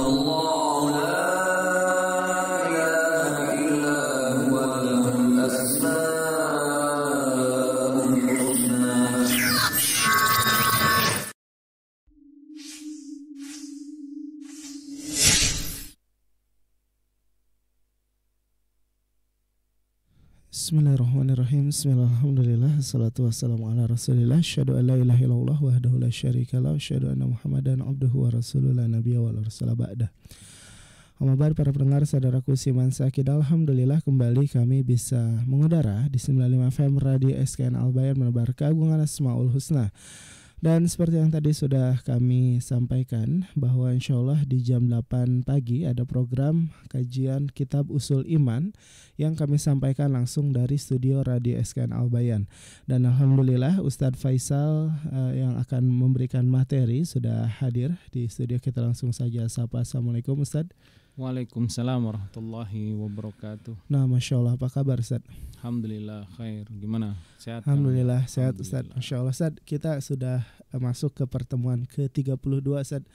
الله لا إله إلا هو له الأسماء الحسنى. Bismillahirrahmanirrahim. Bismillahirrahmanirrahim. Assalatu wassalamu ala rasulillah. Asyhadu an la ilaha illallah wahdahu la syarikalah. Asyhadu anna Muhammadan abduhu wa rasuluhu la nabiyya wa la rasula ba'dah. Amma ba'd, para pendengar saudaraku Siman Sakidah, alhamdulillah kembali kami bisa mengudara di 95 FM Radio SKN Al-Bayan menebar keagungan Asmaul Husna. Dan seperti yang tadi sudah kami sampaikan bahwa insya Allah di jam 8 pagi ada program kajian Kitab Usul Iman yang kami sampaikan langsung dari studio Radio SKN Al-Bayan. Dan alhamdulillah Ustadz Faisal yang akan memberikan materi sudah hadir di studio. Kita langsung saja sapa. Assalamualaikum Ustadz. Waalaikumsalam warahmatullahi wabarakatuh. Nah, Masya Allah, apa kabar Ustadz? Alhamdulillah khair. Gimana? Sehat? Alhamdulillah sehat Ustadz. Masya Allah Ustadz, kita sudah masuk ke pertemuan ke-32 Ustadz.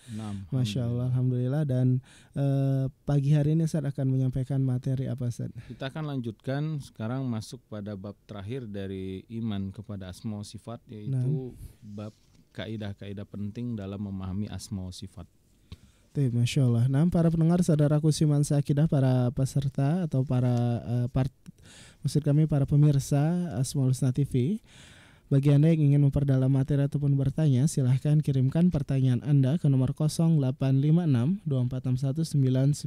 Masya Allah, alhamdulillah. Dan pagi hari ini Ustadz akan menyampaikan materi apa Ustadz? Kita akan lanjutkan sekarang masuk pada bab terakhir dari iman kepada asma wa sifat, yaitu bab kaidah-kaidah penting dalam memahami asma wa sifat. Masya Allah. Nah, para pendengar saudaraku Siman Sakidah, para peserta atau para maksud kami para pemirsa Asmaul Husna TV, bagi Anda yang ingin memperdalam materi ataupun bertanya, silahkan kirimkan pertanyaan Anda ke nomor 0856 2461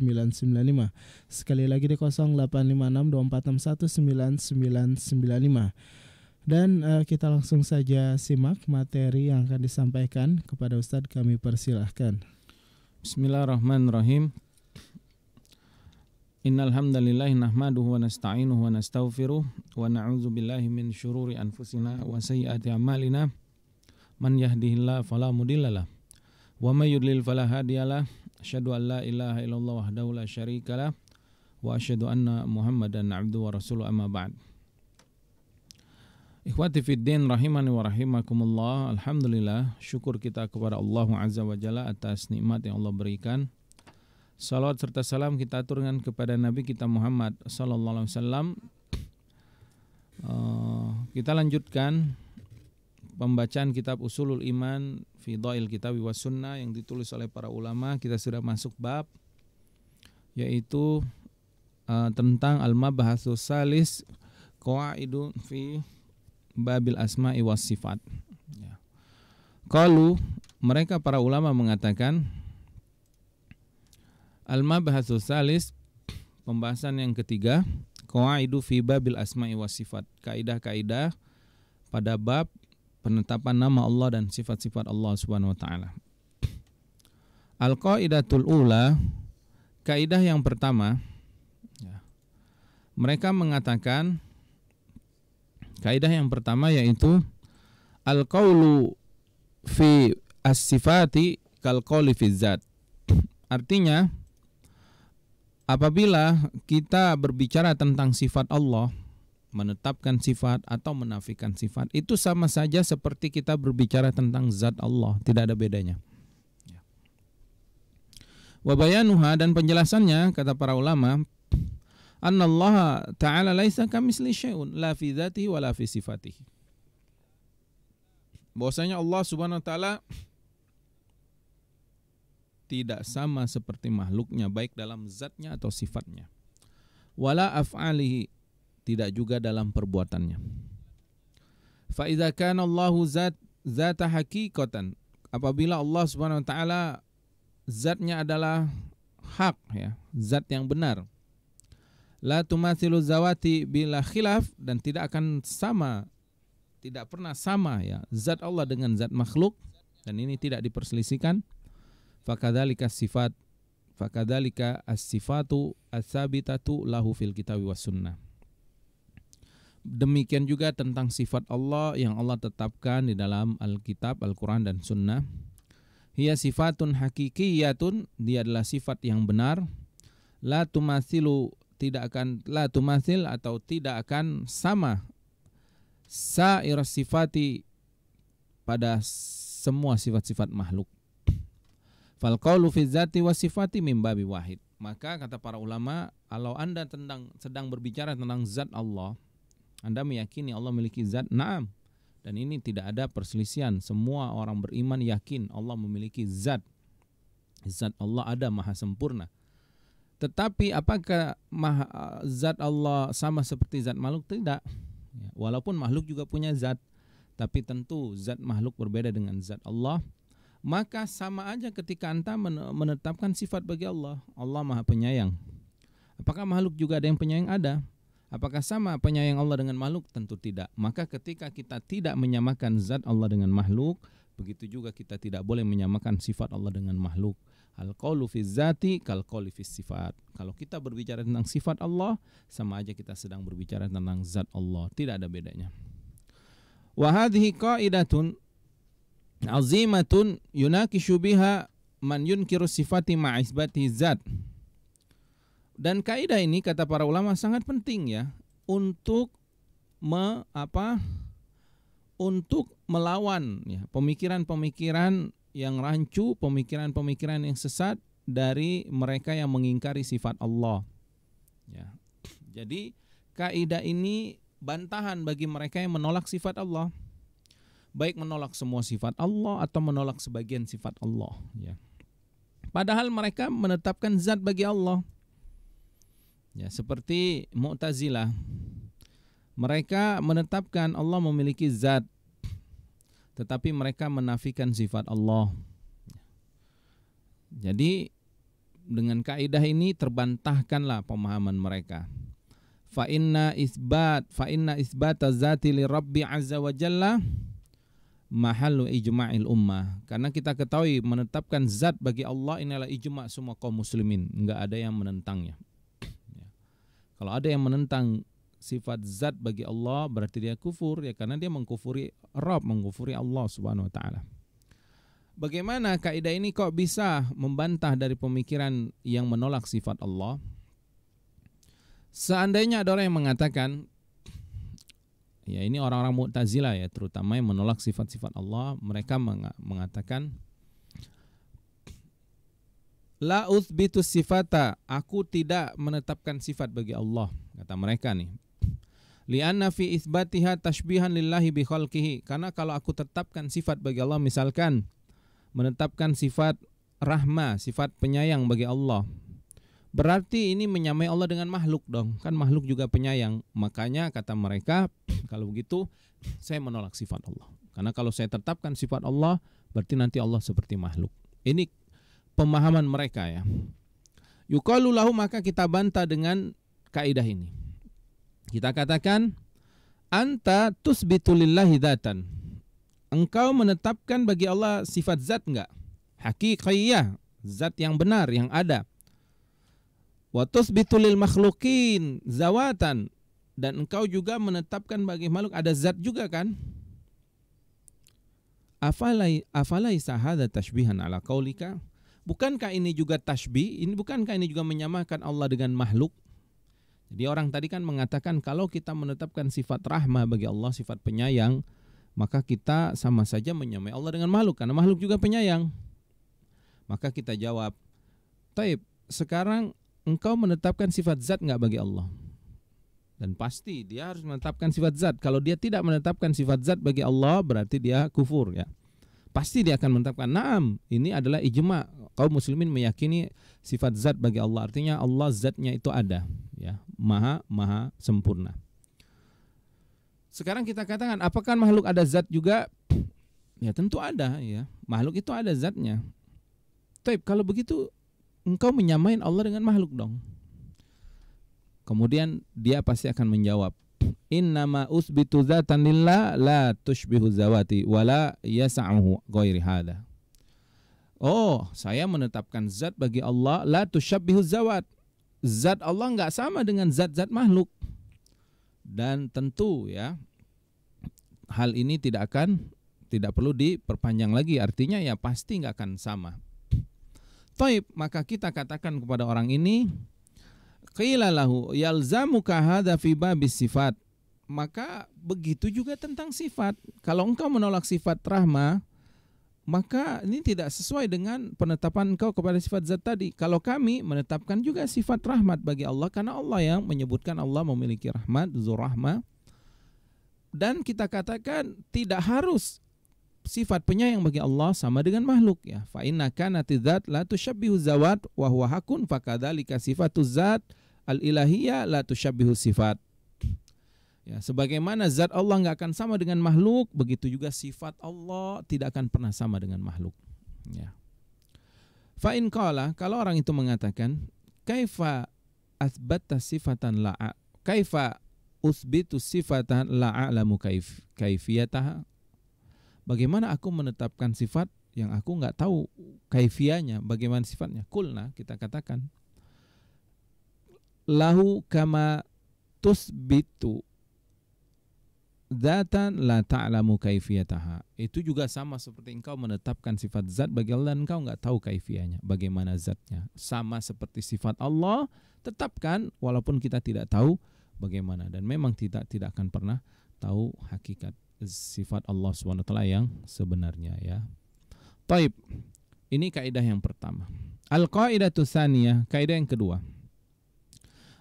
9995. Sekali lagi di 0856 2461 9995. Dan kita langsung saja simak materi yang akan disampaikan kepada Ustadz. Kami persilahkan. Bismillahirrahmanirrahim. Innal hamdalillah nahmaduhu wa nasta'inuhu wa nastaghfiruh wa na'udzu billahi min syururi anfusina wa sayyiati a'malina. Man yahdihillahu fala mudhillalah wa may yudlil fala hadiyalah. Asyhadu an la ilaha illallah wahdahu la syarikalah wa asyhadu anna Muhammadan 'abduhu wa rasuluhu, amma ba'd. Ikhwati fiddin rahimani wa rahimakumullah. Alhamdulillah, syukur kita kepada Allah Azza wa Jalla atas nikmat yang Allah berikan. Salawat serta salam kita aturkan kepada Nabi kita Muhammad sallallahu alaihi wasallam. Kita lanjutkan pembacaan kitab Usulul Iman fi Dhail Kitab wa Sunnah yang ditulis oleh para ulama. Kita sudah masuk bab yaitu tentang al-mabhasus salis qawaidun fi babil asma'i was sifat. Ya. Qalu, mereka para ulama mengatakan al-mabhasus salis, pembahasan yang ketiga, qawaidu fi babil asma'i was sifat, kaidah-kaidah pada bab penetapan nama Allah dan sifat-sifat Allah Subhanahu wa taala. Al-qaidatul ula, kaidah yang pertama, ya. Mereka mengatakan kaidah yang pertama yaitu al-qaulu fi as-sifati kal-qauli fi zat. Artinya, apabila kita berbicara tentang sifat Allah, menetapkan sifat atau menafikan sifat, itu sama saja seperti kita berbicara tentang zat Allah, tidak ada bedanya. Wa bayanuha, dan penjelasannya kata para ulama, annallaha ta'ala laisa kamitsli syai'un la fi dzatihi wa la fi sifatihi. Bahwasanya Allah Subhanahu wa taala tidak sama seperti makhluknya, baik dalam zatnya atau sifatnya. Wala af'alihi, tidak juga dalam perbuatannya. Fa idza kana Allahu zata haqiqatan, apabila Allah Subhanahu wa taala zatnya adalah hak, ya, zat yang benar. La tumathilu zawati bila khilaf, dan tidak akan sama, tidak pernah sama, ya, zat Allah dengan zat makhluk, dan ini tidak diperselisihkan. Fakadzalika sifat, fakadzalika as-sifatu ats-tsabitatu lahu fil kitab was sunnah. Demikian juga tentang sifat Allah yang Allah tetapkan di dalam Alkitab, Al-Quran dan Sunnah. Hiya sifatun hakikiyatun, dia adalah sifat yang benar. La tumathilu, tidak akan, la tumathil atau tidak akan sama sa'ir sifati pada semua sifat-sifat makhluk. Fal qaulu fi dzati wa sifati min babi wahid. Maka kata para ulama, kalau Anda sedang berbicara tentang zat Allah, Anda meyakini Allah memiliki zat, na'am. Dan ini tidak ada perselisihan. Semua orang beriman yakin Allah memiliki zat. Zat Allah ada, maha sempurna. Tetapi apakah zat Allah sama seperti zat makhluk? Tidak. Walaupun makhluk juga punya zat, tapi tentu zat makhluk berbeda dengan zat Allah. Maka sama aja ketika Anda menetapkan sifat bagi Allah. Allah maha penyayang. Apakah makhluk juga ada yang penyayang? Ada. Apakah sama penyayang Allah dengan makhluk? Tentu tidak. Maka ketika kita tidak menyamakan zat Allah dengan makhluk, begitu juga kita tidak boleh menyamakan sifat Allah dengan makhluk. Al-qaulu fi zati kal qauli fi sifat. Kalau kita berbicara tentang sifat Allah, sama aja kita sedang berbicara tentang zat Allah. Tidak ada bedanya. Wa hadhihi qaidatun azimatun yunakishu biha man yunkiru sifati ma'isbati zat. Dan kaidah ini kata para ulama sangat penting ya untuk untuk melawan ya pemikiran-pemikiran yang rancu, pemikiran-pemikiran yang sesat dari mereka yang mengingkari sifat Allah. Ya. Jadi kaidah ini bantahan bagi mereka yang menolak sifat Allah. Baik menolak semua sifat Allah atau menolak sebagian sifat Allah. Ya. Padahal mereka menetapkan zat bagi Allah. Ya, seperti Mu'tazilah. Mereka menetapkan Allah memiliki zat, tetapi mereka menafikan sifat Allah. Jadi dengan kaidah ini terbantahkanlah pemahaman mereka. Fa inna isbat zati li Rabbi azza wa jalla mahallu ijma'il ummah. Karena kita ketahui menetapkan zat bagi Allah ini adalah ijma' semua kaum muslimin, enggak ada yang menentangnya. Ya. Kalau ada yang menentang sifat zat bagi Allah berarti dia kufur ya, karena dia mengkufuri Rabb, mengkufuri Allah Subhanahu wa taala. Bagaimana kaidah ini kok bisa membantah dari pemikiran yang menolak sifat Allah? Seandainya ada orang yang mengatakan, ya ini orang-orang Mu'tazilah ya, terutama yang menolak sifat-sifat Allah, mereka mengatakan la uthbitu sifata, aku tidak menetapkan sifat bagi Allah, kata mereka nih. Li'anna fi itsbatiha tashbihan lillahi bi khalqihi, karena kalau aku tetapkan sifat bagi Allah, misalkan menetapkan sifat rahmah, sifat penyayang bagi Allah, berarti ini menyamai Allah dengan makhluk dong. Kan makhluk juga penyayang. Makanya kata mereka, kalau begitu saya menolak sifat Allah. Karena kalau saya tetapkan sifat Allah, berarti nanti Allah seperti makhluk. Ini pemahaman mereka ya. Yuqalu lahu, maka kita bantah dengan kaidah ini. Kita katakan, anta tusbitu lillahi dzatan. Engkau menetapkan bagi Allah sifat zat enggak? Haqiqiyah, zat yang benar, yang ada. Wa tusbitu lil makhluqin zawatan, dan engkau juga menetapkan bagi makhluk ada zat juga kan? Afalaisa hadza tashbihan ala qaulika? Bukankah ini juga tashbih? Bukankah ini juga menyamakan Allah dengan makhluk? Jadi orang tadi kan mengatakan kalau kita menetapkan sifat rahmah bagi Allah, sifat penyayang, maka kita sama saja menyamai Allah dengan makhluk, karena makhluk juga penyayang. Maka kita jawab, taib, sekarang engkau menetapkan sifat zat enggak bagi Allah? Dan pasti dia harus menetapkan sifat zat. Kalau dia tidak menetapkan sifat zat bagi Allah, berarti dia kufur ya. Pasti dia akan menetapkan, naam, ini adalah ijma'. Kaum muslimin meyakini sifat zat bagi Allah. Artinya Allah zatnya itu ada ya, maha sempurna. Sekarang kita katakan, apakah makhluk ada zat juga? Ya tentu ada ya. Makhluk itu ada zatnya. Taib, kalau begitu engkau menyamain Allah dengan makhluk dong. Kemudian dia pasti akan menjawab, innama usbitu dzatan lillah la tushbihu zawati wala yas'ahu ghairi hada. Oh, saya menetapkan zat bagi Allah, la tusyabbihu zawat. Zat Allah enggak sama dengan zat-zat makhluk. Dan tentu ya, hal ini tidak perlu diperpanjang lagi, artinya ya pasti enggak akan sama. Taib, maka kita katakan kepada orang ini, qila lahu yalzamuka hadza fi babis sifat. Maka begitu juga tentang sifat. Kalau engkau menolak sifat rahmah, maka ini tidak sesuai dengan penetapan engkau kepada sifat zat tadi. Kalau kami menetapkan juga sifat rahmat bagi Allah, karena Allah yang menyebutkan Allah memiliki rahmat, dzurrahmah. Dan kita katakan tidak harus sifat penyayang bagi Allah sama dengan makhluk ya. Fa inna kanati dzat la tusyabbihu zawat wa huwa hakun fakadzalika sifatuz zat al-ilahiyah la tusyabbihu sifat. Ya, sebagaimana zat Allah nggak akan sama dengan makhluk, begitu juga sifat Allah tidak akan pernah sama dengan makhluk. Ya. Fa in qala, kalau orang itu mengatakan, kaifa asbatta sifatan la kaifa usbitu sifatan la a'lamu kaifiyataha? Bagaimana aku menetapkan sifat yang aku nggak tahu kaifiyahnya, bagaimana sifatnya? Kulna, kita katakan, lahu kama tusbitu dzatan la ta'lamu kaifiyataha. Itu juga sama seperti engkau menetapkan sifat zat bagi Allah dan engkau enggak tahu kaifiyahnya, bagaimana zatnya. Sama seperti sifat Allah, tetapkan walaupun kita tidak tahu bagaimana, dan memang tidak akan pernah tahu hakikat sifat Allah SWT yang sebenarnya ya. Taib. Ini kaidah yang pertama. Al-qaidatu tsaniyah, kaidah yang kedua.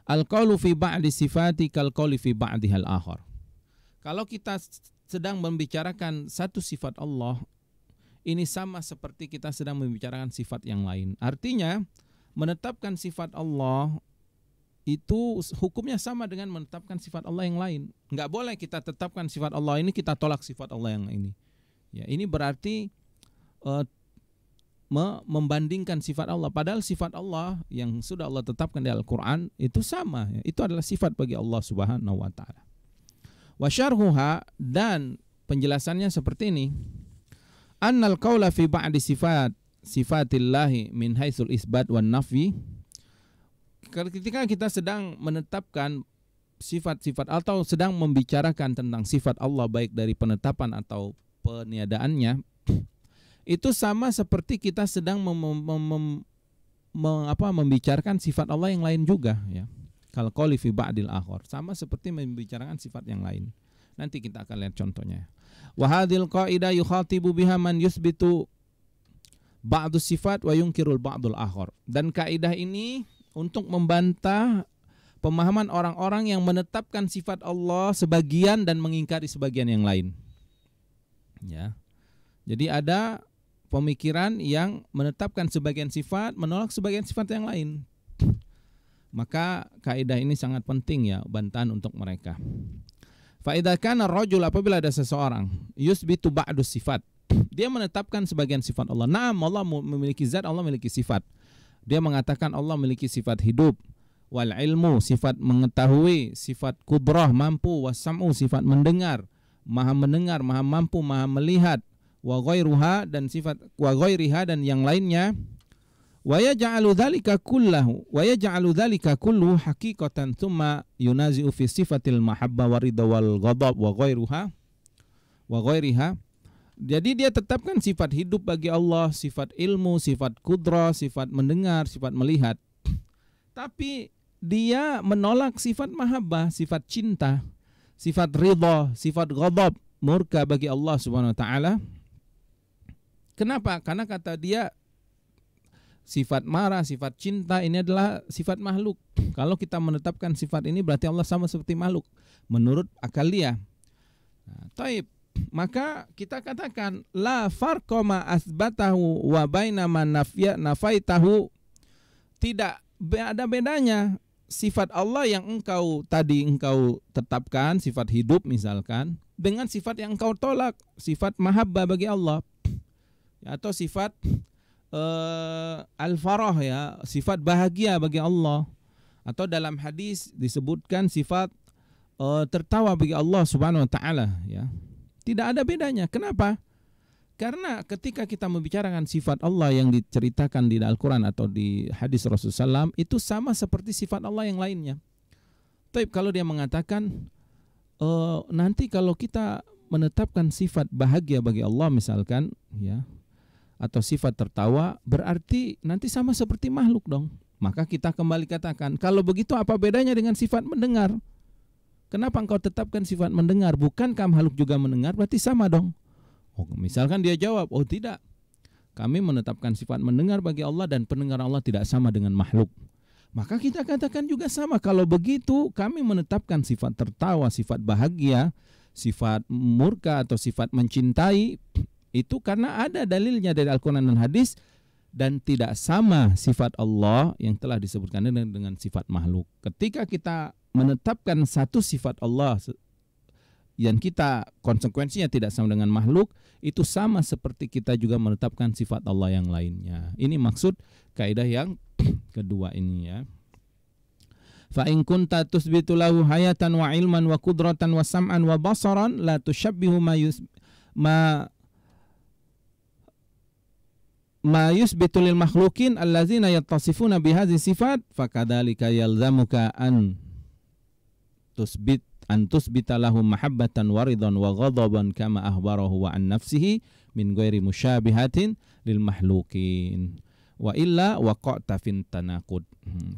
Al-qaulu fi ba'di sifati kal qauli fi ba'dihal akhar. Kalau kita sedang membicarakan satu sifat Allah, ini sama seperti kita sedang membicarakan sifat yang lain. Artinya, menetapkan sifat Allah itu hukumnya sama dengan menetapkan sifat Allah yang lain. Enggak boleh kita tetapkan sifat Allah ini, kita tolak sifat Allah yang ini. Ya, ini berarti membandingkan sifat Allah. Padahal sifat Allah yang sudah Allah tetapkan di Al-Quran itu sama. Ya. Itu adalah sifat bagi Allah Subhanahu wa Ta'ala. Wa syarhuha, dan penjelasannya seperti ini. Annal qaula fi ba'di sifatillahi min haitsul isbat wan nafi. Ketika kita sedang menetapkan sifat-sifat atau sedang membicarakan tentang sifat Allah baik dari penetapan atau peniadaannya, itu sama seperti kita sedang membicarakan sifat Allah yang lain juga ya. Kal qauli fi ba'dil akhar, sama seperti membicarakan sifat yang lain. Nanti kita akan lihat contohnya. Wa hadhil qaidah yukhatibu biha man yusbitu ba'du sifat wa yunkirul ba'dul akhar. Dan kaidah ini untuk membantah pemahaman orang-orang yang menetapkan sifat Allah sebagian dan mengingkari sebagian yang lain. Ya. Jadi ada pemikiran yang menetapkan sebagian sifat, menolak sebagian sifat yang lain. Maka kaidah ini sangat penting ya, bantahan untuk mereka. Fa idza kana ar-rajul, apabila ada seseorang yusbitu ba'du sifat, dia menetapkan sebagian sifat Allah. Naam, Allah memiliki zat, Allah memiliki sifat. Dia mengatakan Allah memiliki sifat hidup, wal ilmu, sifat mengetahui, sifat qudrah, mampu, wasam'u, sifat mendengar, maha mampu, maha melihat, wa ghairuha, dan sifat wa ghairiha, dan yang lainnya. Wa yaj'alu dzalika kullu haqiqatan tsumma yunazi'u fi sifatil mahabbah wa ridha wal ghadab wa ghairiha. Jadi dia tetapkan sifat hidup bagi Allah, sifat ilmu, sifat qudrah, sifat mendengar, sifat melihat. Tapi dia menolak sifat mahabbah, sifat cinta, sifat ridha, sifat ghadab, murka bagi Allah Subhanahu wa taala. Kenapa? Karena kata dia sifat marah, sifat cinta ini adalah sifat makhluk. Kalau kita menetapkan sifat ini berarti Allah sama seperti makhluk menurut akal dia. Nah, taib. Maka kita katakan la farqa ma asbatahu wa baina man nafaitahu. Tidak ada bedanya sifat Allah yang engkau tetapkan, sifat hidup misalkan, dengan sifat yang engkau tolak, sifat mahabbah bagi Allah, atau sifat al-farah ya, sifat bahagia bagi Allah, atau dalam hadis disebutkan sifat tertawa bagi Allah Subhanahu wa taala ya. Tidak ada bedanya. Kenapa? Karena ketika kita membicarakan sifat Allah yang diceritakan di Al-Quran atau di hadis Rasulullah SAW, itu sama seperti sifat Allah yang lainnya. Tapi kalau dia mengatakan nanti kalau kita menetapkan sifat bahagia bagi Allah misalkan ya, atau sifat tertawa, berarti nanti sama seperti makhluk dong. Maka kita kembali katakan, kalau begitu apa bedanya dengan sifat mendengar? Kenapa engkau tetapkan sifat mendengar? Bukankah makhluk juga mendengar? Berarti sama dong. Oh, misalkan dia jawab, oh tidak, Kami menetapkan sifat mendengar bagi Allah dan pendengar Allah tidak sama dengan makhluk. Maka kita katakan juga sama. Kalau begitu kami menetapkan sifat tertawa, sifat bahagia, sifat murka atau sifat mencintai itu karena ada dalilnya dari Al-Quran dan hadis, dan tidak sama sifat Allah yang telah disebutkan dengan sifat makhluk. Ketika kita menetapkan satu sifat Allah yang kita konsekuensinya tidak sama dengan makhluk, itu sama seperti kita juga menetapkan sifat Allah yang lainnya. Ini maksud kaidah yang kedua ini ya. Fa in kunta tusbitu lahu hayatan wa ilman wa qudratan wa sam'an wa basaran la tushabbihu ma yusbitu lil makhluqin allazina yattasifuna bihadhihi sifat fakadzalika yalzamuka an tusbita lahum mahabbatan wa ridwan wa ghadaban kama ahbarahu wa an nafsihi min ghairi musyabihatin lil makhluqin wa illa waqa'ta fin tanaqud.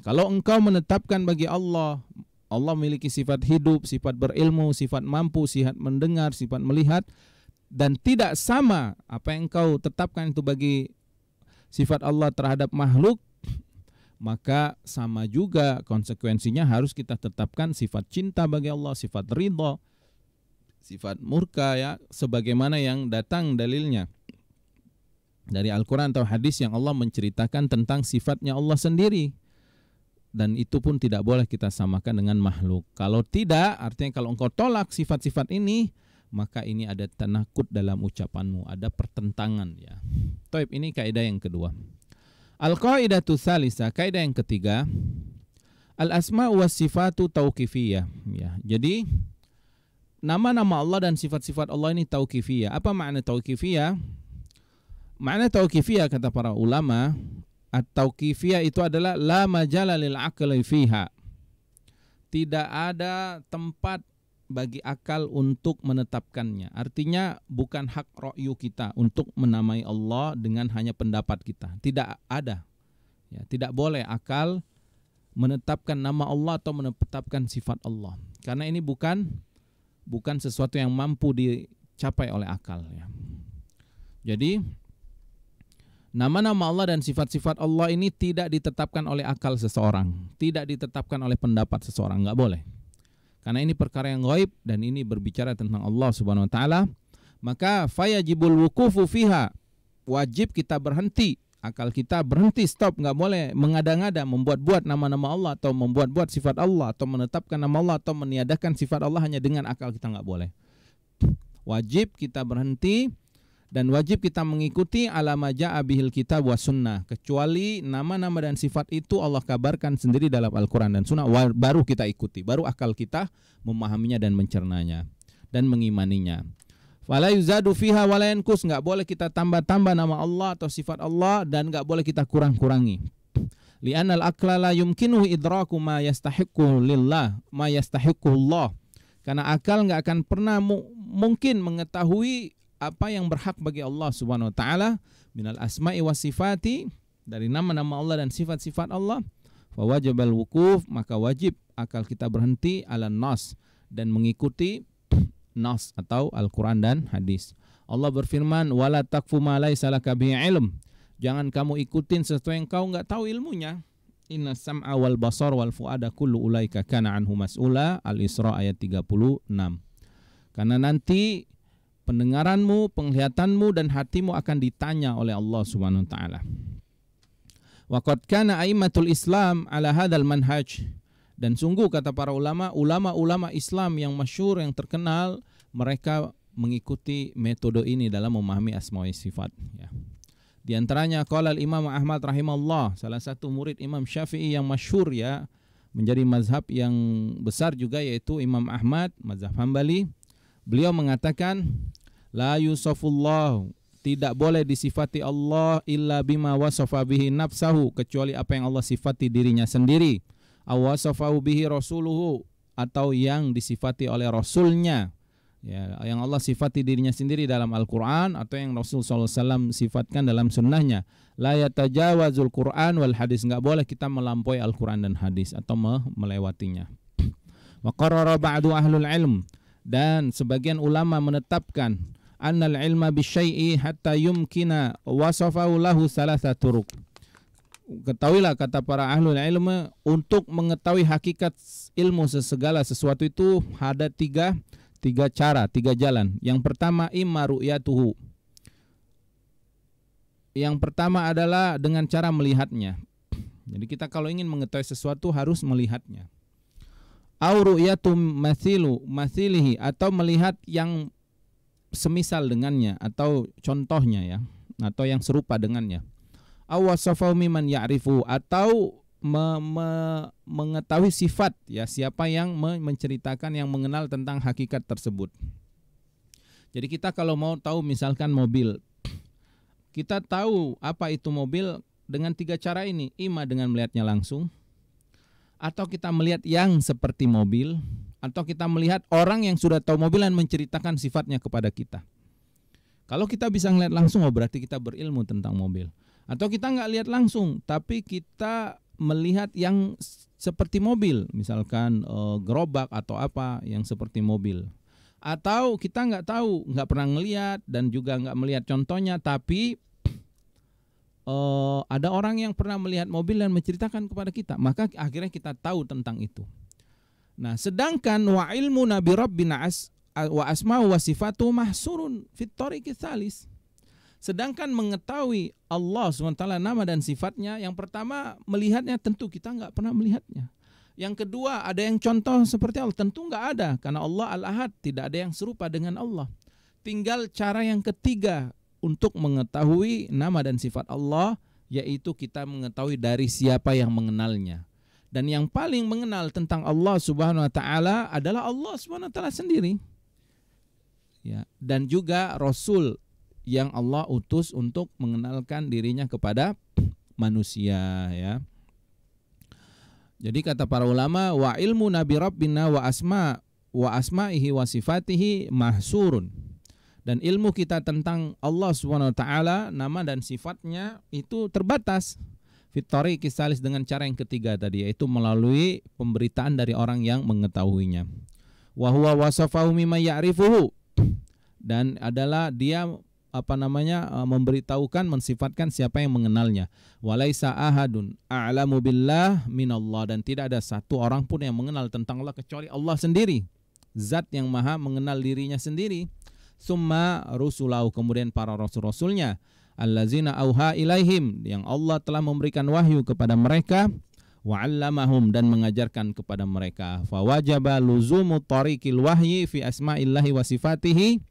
Kalau engkau menetapkan bagi Allah memiliki sifat hidup, sifat berilmu, sifat mampu, sifat mendengar, sifat melihat, dan tidak sama apa yang engkau tetapkan itu bagi sifat Allah terhadap makhluk, maka sama juga konsekuensinya harus kita tetapkan sifat cinta bagi Allah, sifat ridha, sifat murka ya, sebagaimana yang datang dalilnya dari Al-Quran atau hadis yang Allah menceritakan tentang sifatnya Allah sendiri, dan itu pun tidak boleh kita samakan dengan makhluk. Kalau tidak, artinya kalau engkau tolak sifat-sifat ini, maka ini ada tanakut dalam ucapanmu, ada pertentangan ya. Taib, ini kaidah yang kedua. Al-qaidatu tsalitsah, kaidah yang ketiga, al-asma wa sifatu tauqifiyah ya. Jadi nama-nama Allah dan sifat-sifat Allah ini tauqifiyah. Apa makna tauqifiyah? Makna tauqifiyah kata para ulama, at-tauqifiyah itu adalah la majala lil aqli fiha. Tidak ada tempat bagi akal untuk menetapkannya. Artinya bukan hak ra'yu kita untuk menamai Allah dengan hanya pendapat kita. Tidak ada. Ya, tidak boleh akal menetapkan nama Allah atau menetapkan sifat Allah. Karena ini bukan sesuatu yang mampu dicapai oleh akal ya. Jadi nama-nama Allah dan sifat-sifat Allah ini tidak ditetapkan oleh akal seseorang, tidak ditetapkan oleh pendapat seseorang, enggak boleh. Karena ini perkara yang gaib dan ini berbicara tentang Allah Subhanahu wa taala, maka fayajibul wuqufu fiha, wajib kita berhenti, akal kita berhenti, stop, enggak boleh mengada-ngada membuat-buat nama-nama Allah atau membuat-buat sifat Allah atau menetapkan nama Allah atau meniadakan sifat Allah hanya dengan akal kita, enggak boleh. Wajib kita berhenti dan wajib kita mengikuti alama ja'a bihil kitab wa sunnah, kecuali nama-nama dan sifat itu Allah kabarkan sendiri dalam Al-Quran dan Sunnah, baru kita ikuti, baru akal kita memahaminya dan mencernanya dan mengimaninya. Fala yuzadu fiha wala yanqus, enggak boleh kita tambah-tambah nama Allah atau sifat Allah dan enggak boleh kita kurang-kurangi. Li'annal aqla la yumkinuhu idraku ma yastahiqqu lillah, ma yastahiqqu Allah. Karena akal enggak akan pernah mungkin mengetahui apa yang berhak bagi Allah Subhanahu wa taala minal asma'i was sifati, dari nama-nama Allah dan sifat-sifat Allah. Fa wajibal wuquf, maka wajib akal kita berhenti ala nas dan mengikuti nas atau Al-Qur'an dan hadis. Allah berfirman, wala taqfu ma laisa laka bihi ilm, jangan kamu ikutin sesuatu yang kau enggak tahu ilmunya. Inna sam'a wal basar wal fuada kullu ulaika kana anhu mas'ula. Al-Isra ayat 36. Karena nanti pendengaranmu, penglihatanmu dan hatimu akan ditanya oleh Allah Subhanahu wa taala. Wa qad kana a'immatul Islam ala hadzal manhaj, dan sungguh kata para ulama Islam yang masyhur, yang terkenal, mereka mengikuti metode ini dalam memahami asma wa sifat ya. Di antaranya qala al-Imam Ahmad rahimahullah, salah satu murid Imam Syafi'i yang masyhur ya, menjadi mazhab yang besar juga, yaitu Imam Ahmad, mazhab Hambali. Beliau mengatakan, la yusafullah, tidak boleh disifati Allah illa bima wasafa bihi nafsahu, kecuali apa yang Allah sifati dirinya sendiri, aw wasafahu bihi rasuluhu, atau yang disifati oleh rasulnya ya, yang Allah sifati dirinya sendiri dalam Al-Quran atau yang Rasul SAW sifatkan dalam sunnahnya. La yatajawazul Quran wal hadis, enggak boleh kita melampaui Al-Quran dan hadis atau melewatinya. Wa qarrara ba'du ahlul ilm, dan sebagian ulama menetapkan annal ilma bisyai'i hatta yumkina wasafahu lahu salasatu turuq. Ketahuilah, kata para ahlul ilmu, untuk mengetahui hakikat ilmu segala sesuatu itu ada tiga cara, tiga jalan. Yang pertama imma ru'yatuhu. Yang pertama adalah dengan cara melihatnya. Jadi kita kalau ingin mengetahui sesuatu harus melihatnya. Au ru'yatu mathilihi, atau melihat yang semisal dengannya atau contohnya ya, atau yang serupa dengannya. Aw wasafahu mimman ya'rifu, atau mengetahui sifat ya, siapa yang menceritakan, yang mengenal tentang hakikat tersebut. Jadi kita kalau mau tahu misalkan mobil, kita tahu apa itu mobil dengan tiga cara ini. Ima dengan melihatnya langsung, atau kita melihat yang seperti mobil, atau kita melihat orang yang sudah tahu mobil dan menceritakan sifatnya kepada kita. Kalau kita bisa melihat langsung, oh berarti kita berilmu tentang mobil. Atau kita nggak lihat langsung, tapi kita melihat yang seperti mobil, misalkan gerobak atau apa yang seperti mobil. Atau kita nggak tahu, nggak pernah ngelihat dan juga nggak melihat contohnya, tapi ada orang yang pernah melihat mobil dan menceritakan kepada kita, maka akhirnya kita tahu tentang itu. Nah, sedangkan wa ilmu nabi rabbina wa asma'u wa sifatu mahsurun fit tariqis salis. Sedangkan mengetahui Allah SWT nama dan sifatnya, yang pertama melihatnya, tentu kita nggak pernah melihatnya. Yang kedua, ada yang contoh seperti Allah, tentu nggak ada, karena Allah Al-Ahad, tidak ada yang serupa dengan Allah. Tinggal cara yang ketiga untuk mengetahui nama dan sifat Allah, yaitu kita mengetahui dari siapa yang mengenalnya. Dan yang paling mengenal tentang Allah Subhanahu wa taala adalah Allah Subhanahu wa taala sendiri. Ya, dan juga Rasul yang Allah utus untuk mengenalkan dirinya kepada manusia ya. Jadi kata para ulama, wa ilmu nabi rabbina wa asma'ihi wa sifatihi mahsurun. Dan ilmu kita tentang Allah Subhanahu wa taala, nama dan sifatnya itu terbatas. Fit tariqis salis, dengan cara yang ketiga tadi, yaitu melalui pemberitaan dari orang yang mengetahuinya. Wa huwa wasafahu mimma ya'rifuhu, dan adalah dia memberitahukan, mensifatkan siapa yang mengenalnya. Walaisa ahadun a'lamu billah minallah, dan tidak ada satu orang pun yang mengenal tentang Allah kecuali Allah sendiri, zat yang maha mengenal dirinya sendiri. Summa rusulahu, kemudian para rasul-rasulnya, allazina auha ilaihim, yang Allah telah memberikan wahyu kepada mereka, wa 'allamahum, dan mengajarkan kepada mereka. Fa wajaba luzumu tariqil wahyi fi asma'illahi wa sifatihi,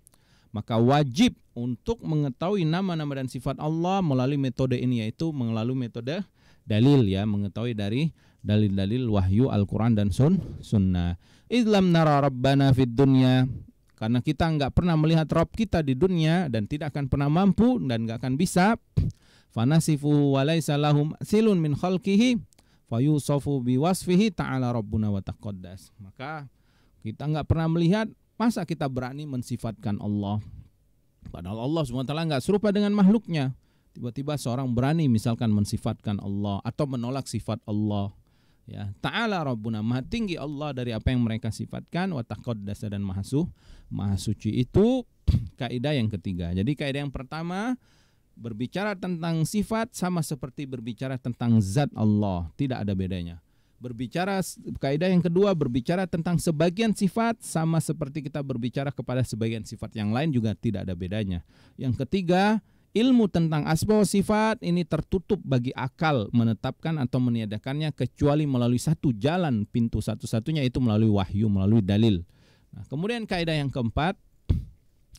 maka wajib untuk mengetahui nama-nama dan sifat Allah melalui metode ini, yaitu melalui metode dalil ya, mengetahui dari dalil-dalil wahyu Al-Quran dan sunnah. Idlam nara rabbana fid dunya, karena kita nggak pernah melihat Rabb kita di dunia dan tidak akan pernah mampu dan nggak akan bisa. Fanasifu walaysa lahum silun min khalqihi fayusafu biwasfihi ta'ala rabbuna wa taqaddas. Maka kita nggak pernah melihat, masa kita berani mensifatkan Allah? Padahal Allah SWT nggak serupa dengan makhluknya. Tiba-tiba seorang berani misalkan mensifatkan Allah atau menolak sifat Allah. Ya, ta'ala rabbuna, maha tinggi Allah dari apa yang mereka sifatkan, wa taqaddasa, dan maha suci. Itu kaidah yang ketiga. Jadi kaidah yang pertama, berbicara tentang sifat sama seperti berbicara tentang zat Allah, tidak ada bedanya. Kaidah yang kedua, berbicara tentang sebagian sifat sama seperti kita berbicara kepada sebagian sifat yang lain, juga tidak ada bedanya. Yang ketiga, ilmu tentang asma wa sifat ini tertutup bagi akal menetapkan atau meniadakannya, kecuali melalui satu jalan, pintu satu-satunya, itu melalui wahyu, melalui dalil. Nah, kemudian kaidah yang keempat,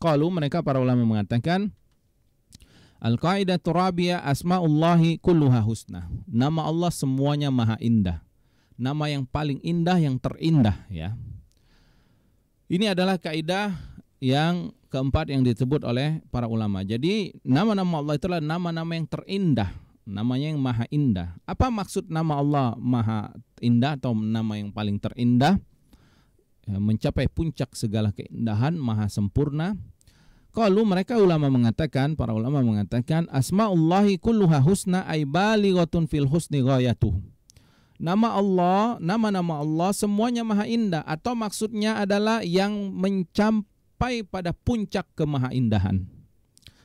qalu, mereka para ulama mengatakan, al-qaidatu rabi'ah asmaullahi kulluha husna. Nama Allah semuanya maha indah. Nama yang paling indah, yang terindah ya. Ini adalah kaidah yang keempat yang disebut oleh para ulama. Jadi nama-nama Allah itulah nama-nama yang terindah, namanya yang maha indah. Apa maksud nama Allah maha indah atau nama yang paling terindah? Ya, mencapai puncak segala keindahan, maha sempurna. Kalau mereka para ulama mengatakan asmaullahi kulluha husna ay balighatun fil husni ghayatuh. Nama Allah, nama-nama Allah semuanya maha indah, atau maksudnya adalah yang sampai pada puncak kemahaindahan.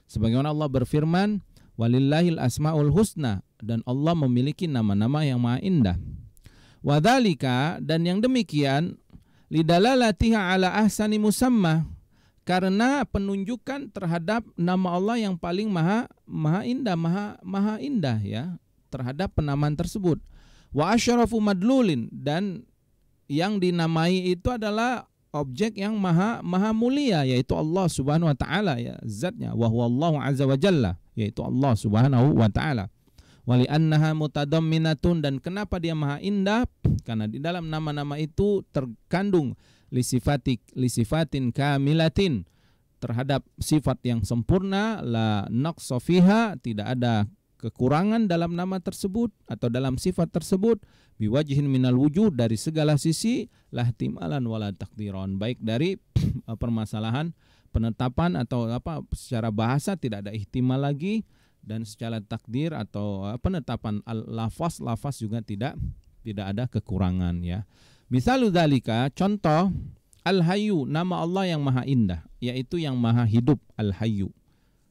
Sebagaimana Allah berfirman, walillahil asmaul husna, dan Allah memiliki nama-nama yang maha indah. Wadzalika, dan yang demikian, lidalalatiha ala ahsani musamma, karena penunjukan terhadap nama Allah yang paling maha indah ya, terhadap penamaan tersebut. Wa asyrafu madlulin, dan yang dinamai itu adalah objek yang maha mulia, yaitu Allah Subhanahu wa taala ya, zatnya, wa huwa Allahu azza wa jalla, yaitu Allah Subhanahu wa taala. Wali annaha mutadamminatun, dan kenapa dia maha indah? Karena di dalam nama-nama itu terkandung lisifatin kamilatin, terhadap sifat yang sempurna, la naqsa fiha, tidak ada kekurangan dalam nama tersebut atau dalam sifat tersebut, biwajhin minal wujud, dari segala sisi, lahtimalan wala takdiron, baik dari permasalahan penetapan atau secara bahasa tidak ada ihtimal lagi, dan secara takdir atau penetapan lafaz juga tidak ada kekurangan ya. Misalu dzalika, contoh Al-Hayyu, nama Allah yang maha indah, yaitu yang maha hidup, Al-Hayyu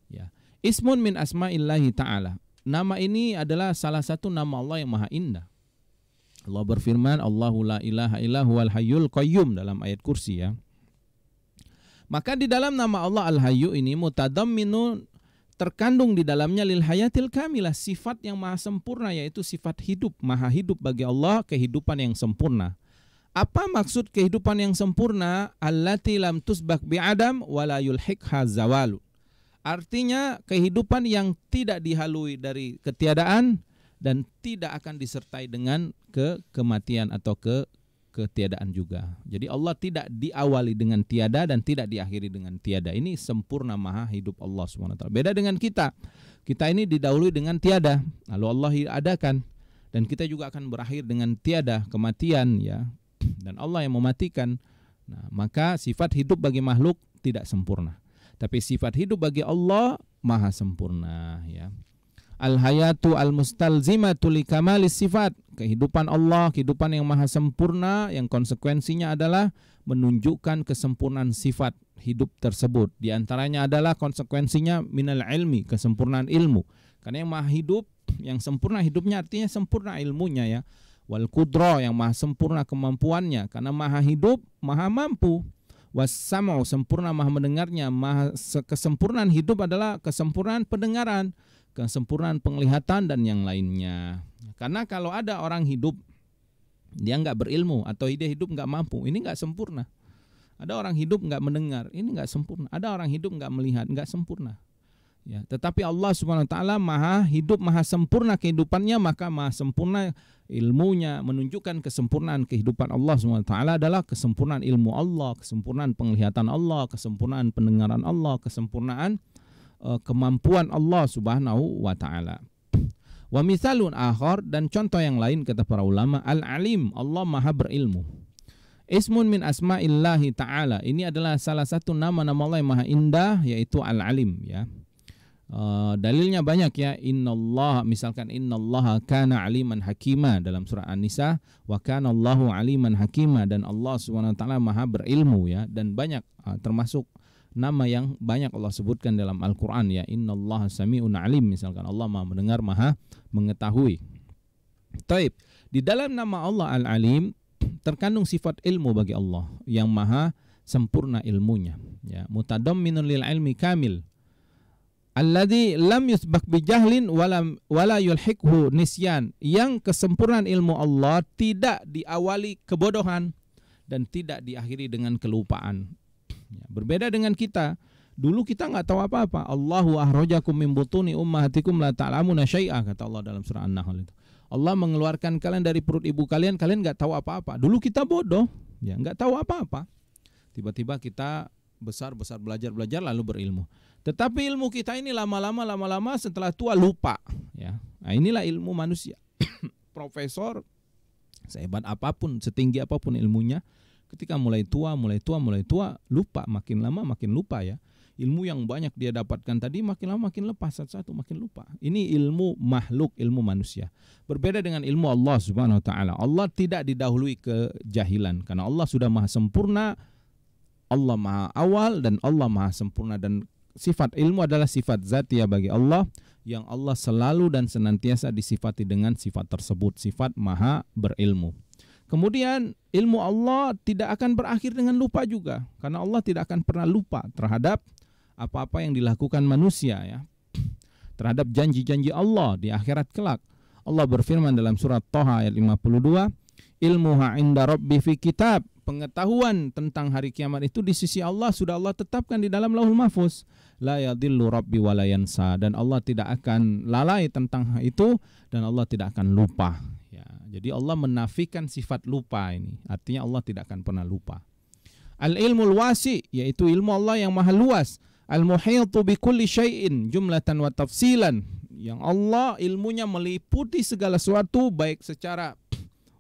ya. Ismun min asma'illahi ta'ala, nama ini adalah salah satu nama Allah yang maha indah. Allah berfirman, Allahu la ilaha illa huwal hayyul qayyum, dalam ayat kursi ya. Maka di dalam nama Allah Al-Hayyu ini mutadamminun, terkandung di dalamnya lil hayatil kamilah, sifat yang maha sempurna, yaitu sifat hidup, maha hidup bagi Allah, kehidupan yang sempurna. Apa maksud kehidupan yang sempurna? Allati lam tusbak bi'adam wala yulhiqha zawalu. Artinya kehidupan yang tidak dihalui dari ketiadaan dan tidak akan disertai dengan kematian atau ketiadaan juga. Jadi Allah tidak diawali dengan tiada dan tidak diakhiri dengan tiada. Ini sempurna maha hidup Allah SWT. Beda dengan kita. Kita ini didahului dengan tiada, lalu Allah adakan, dan kita juga akan berakhir dengan tiada, kematian ya. Dan Allah yang mematikan. Nah, maka sifat hidup bagi makhluk tidak sempurna. Tapi sifat hidup bagi Allah maha sempurna ya. Al-hayatu al-mustalzimatu li kamalis sifat, kehidupan Allah, kehidupan yang maha sempurna, yang konsekuensinya adalah menunjukkan kesempurnaan sifat hidup tersebut. Di antaranya adalah konsekuensinya minal ilmi, kesempurnaan ilmu. Karena yang maha hidup, yang sempurna hidupnya artinya sempurna ilmunya ya. Wal qudra, yang maha sempurna kemampuannya, karena maha hidup, maha mampu. Was-sam'u, sempurna maha mendengarnya, kesempurnaan hidup adalah kesempurnaan pendengaran, kesempurnaan penglihatan, dan yang lainnya. Karena kalau ada orang hidup dia nggak berilmu atau dia hidup nggak mampu, ini nggak sempurna. Ada orang hidup nggak mendengar, ini nggak sempurna. Ada orang hidup nggak melihat, nggak sempurna. Ya, tetapi Allah Subhanahu wa taala maha hidup, maha sempurna kehidupannya, maka maha sempurna ilmunya, menunjukkan kesempurnaan kehidupan Allah Subhanahu wa taala adalah kesempurnaan ilmu Allah, kesempurnaan penglihatan Allah, kesempurnaan pendengaran Allah, kesempurnaan kemampuan Allah Subhanahu wa taala. Wa mithalun akhar, dan contoh yang lain kata para ulama, al-alim, Allah maha berilmu. Ismun min asma'illahi ta'ala, ini adalah salah satu nama-nama Allah yang maha indah, yaitu al-alim ya. Dalilnya banyak ya. Innallaha, misalkan innallaha kana aliman hakima dalam surah An-Nisa, wa kana Allahu aliman hakima, dan Allah Subhanahu wa taala maha berilmu ya. Dan banyak termasuk nama yang banyak Allah sebutkan dalam Al-Qur'an ya. Innallaha sami'un alim, misalkan Allah maha mendengar, maha mengetahui. Taib, di dalam nama Allah Al-Alim terkandung sifat ilmu bagi Allah yang maha sempurna ilmunya ya. Mutadamminun lil ilmi kamil alladzi lam yusbak bijahlin wala yulhiqhu nisyan, yang kesempurnaan ilmu Allah tidak diawali kebodohan dan tidak diakhiri dengan kelupaan ya. Berbeda dengan kita, dulu kita nggak tahu apa-apa. Allahu ahrajakum min butuni ummahatikum la ta'lamuna syai'a, kata Allah dalam surah An-Nahl itu. Allah mengeluarkan kalian dari perut ibu kalian nggak tahu apa-apa. Dulu kita bodoh ya, nggak tahu apa-apa. Tiba-tiba kita besar belajar lalu berilmu. Tetapi ilmu kita ini lama-lama setelah tua lupa ya. Nah, inilah ilmu manusia. Profesor sehebat apapun, setinggi apapun ilmunya, ketika mulai tua lupa, makin lama makin lupa ya. Ilmu yang banyak dia dapatkan tadi makin lama makin lepas, satu-satu makin lupa. Ini ilmu makhluk, ilmu manusia. Berbeda dengan ilmu Allah Subhanahu wa taala. Allah tidak didahului kejahilan karena Allah sudah maha sempurna Allah Maha Awal dan Allah Maha Sempurna, dan sifat ilmu adalah sifat zatiyah bagi Allah yang Allah selalu dan senantiasa disifati dengan sifat tersebut, sifat Maha berilmu. Kemudian ilmu Allah tidak akan berakhir dengan lupa juga, karena Allah tidak akan pernah lupa terhadap apa-apa yang dilakukan manusia, ya, terhadap janji-janji Allah di akhirat kelak. Allah berfirman dalam surat Thaha ayat 52, ilmuha inda rabbi fi kitab, pengetahuan tentang hari kiamat itu di sisi Allah sudah Allah tetapkan di dalam Lauhul Mahfuz. La yadillu rabbi wa la yansa, dan Allah tidak akan lalai tentang itu dan Allah tidak akan lupa. Ya, jadi Allah menafikan sifat lupa ini. Artinya Allah tidak akan pernah lupa. Al-ilmul wasi, yaitu ilmu Allah yang maha luas. Al-muhitu bi kulli syai'in jumlatan wa tafsilan, yang Allah ilmunya meliputi segala sesuatu baik secara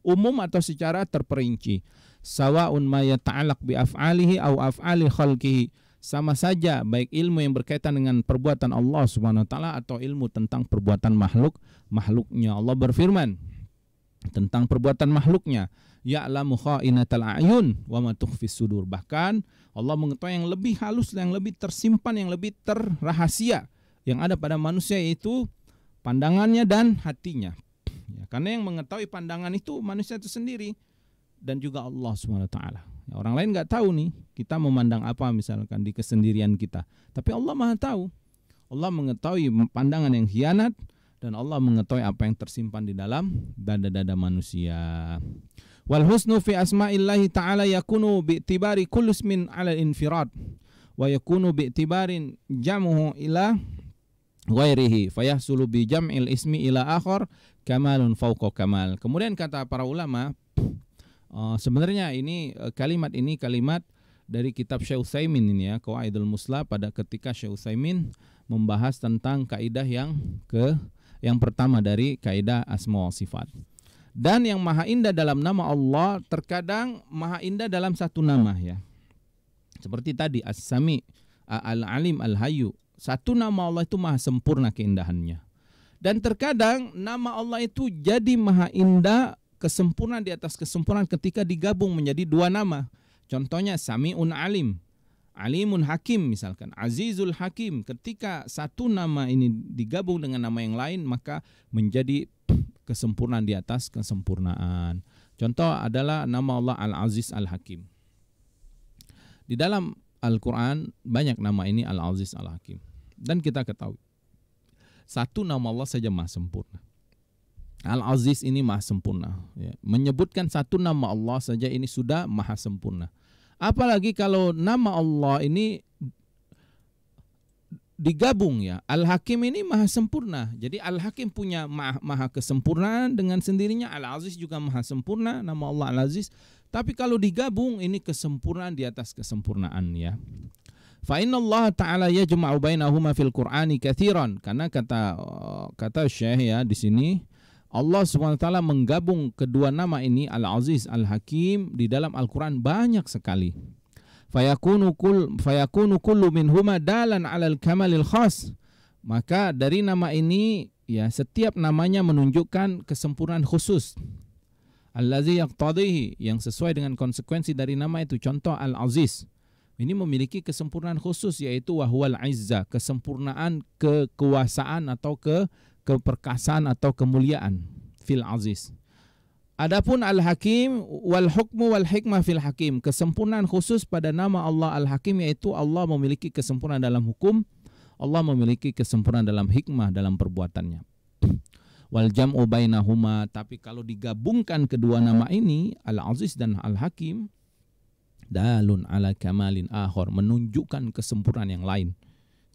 umum atau secara terperinci. Sawa'un ma yata'allaq bi af'alihi aw af'ali khalqihi, sama saja baik ilmu yang berkaitan dengan perbuatan Allah Subhanahu wa taala atau ilmu tentang perbuatan makhluknya. Allah berfirman tentang perbuatan makhluknya, ya'lamu kha'inatal a'yun wa ma tukhfis sudur. Bahkan Allah mengetahui yang lebih halus, yang lebih tersimpan, yang lebih terrahasia yang ada pada manusia, yaitu pandangannya dan hatinya. Ya, karena yang mengetahui pandangan itu manusia itu sendiri dan juga Allah Subhanahu wa taala. Ya, orang lain nggak tahu nih kita memandang apa misalkan di kesendirian kita, tapi Allah Maha tahu. Allah mengetahui pandangan yang khianat dan Allah mengetahui apa yang tersimpan di dalam dada-dada manusia. Wal husnu fi asma'illahi ta'ala yakunu bi'tibari kullu ismin 'ala al-infirad wa yakunu bi'tibarin jam'uhu ila ghairihi fayahsulu bi jam'il ismi ila akhar kamalun fawqa kamal. Kemudian kata para ulama, sebenarnya ini kalimat dari kitab Syekh Utsaimin ini, ya, Qawaidul Musla, pada ketika Syekh Utsaimin membahas tentang kaidah yang pertama dari kaidah asma wa sifat. Dan yang maha indah dalam nama Allah terkadang maha indah dalam satu nama, ya. Seperti tadi As-Sami, Al-Alim, Al-Hayyu. Satu nama Allah itu maha sempurna keindahannya. Dan terkadang nama Allah itu jadi maha indah, kesempurnaan di atas kesempurnaan ketika digabung menjadi dua nama. Contohnya Sami'un Alim, Alimun Hakim misalkan, Azizul Hakim. Ketika satu nama ini digabung dengan nama yang lain, maka menjadi kesempurnaan di atas kesempurnaan. Contoh adalah nama Allah Al-Aziz Al-Hakim. Di dalam Al-Quran banyak nama ini Al-Aziz Al-Hakim. Dan kita ketahui satu nama Allah saja maha sempurna. Al-Aziz ini maha sempurna, ya. Menyebutkan satu nama Allah saja ini sudah maha sempurna. Apalagi kalau nama Allah ini digabung, ya. Al-Hakim ini maha sempurna. Jadi Al-Hakim punya maha kesempurnaan dengan sendirinya. Al-Aziz juga maha sempurna, nama Allah Al-Aziz. Tapi kalau digabung ini kesempurnaan di atas kesempurnaan, ya. Fa inna Allah Ta'ala yajma'u bainahuma fil Qur'ani katsiran. Karena kata Syekh, ya, di sini Allah SWT menggabung kedua nama ini Al-Aziz Al-Hakim di dalam Al-Quran banyak sekali. Fayakunu kullu minhuma dalan 'alal kamalil khas. Maka dari nama ini, ya, setiap namanya menunjukkan kesempurnaan khusus. Allazi yaqtadihi, yang sesuai dengan konsekuensi dari nama itu. Contoh Al-Aziz ini memiliki kesempurnaan khusus, yaitu wahwal izza, kesempurnaan kekuasaan atau keperkasaan atau kemuliaan fil aziz. Adapun Al-Hakim wal hukmu wal hikmah fil hakim, kesempurnaan khusus pada nama Allah Al-Hakim, yaitu Allah memiliki kesempurnaan dalam hukum, Allah memiliki kesempurnaan dalam hikmah dalam perbuatannya. Wal jam'u bainahuma, tapi kalau digabungkan kedua nama ini Al-Aziz dan Al-Hakim, dalun ala kamalin akhar, menunjukkan kesempurnaan yang lain.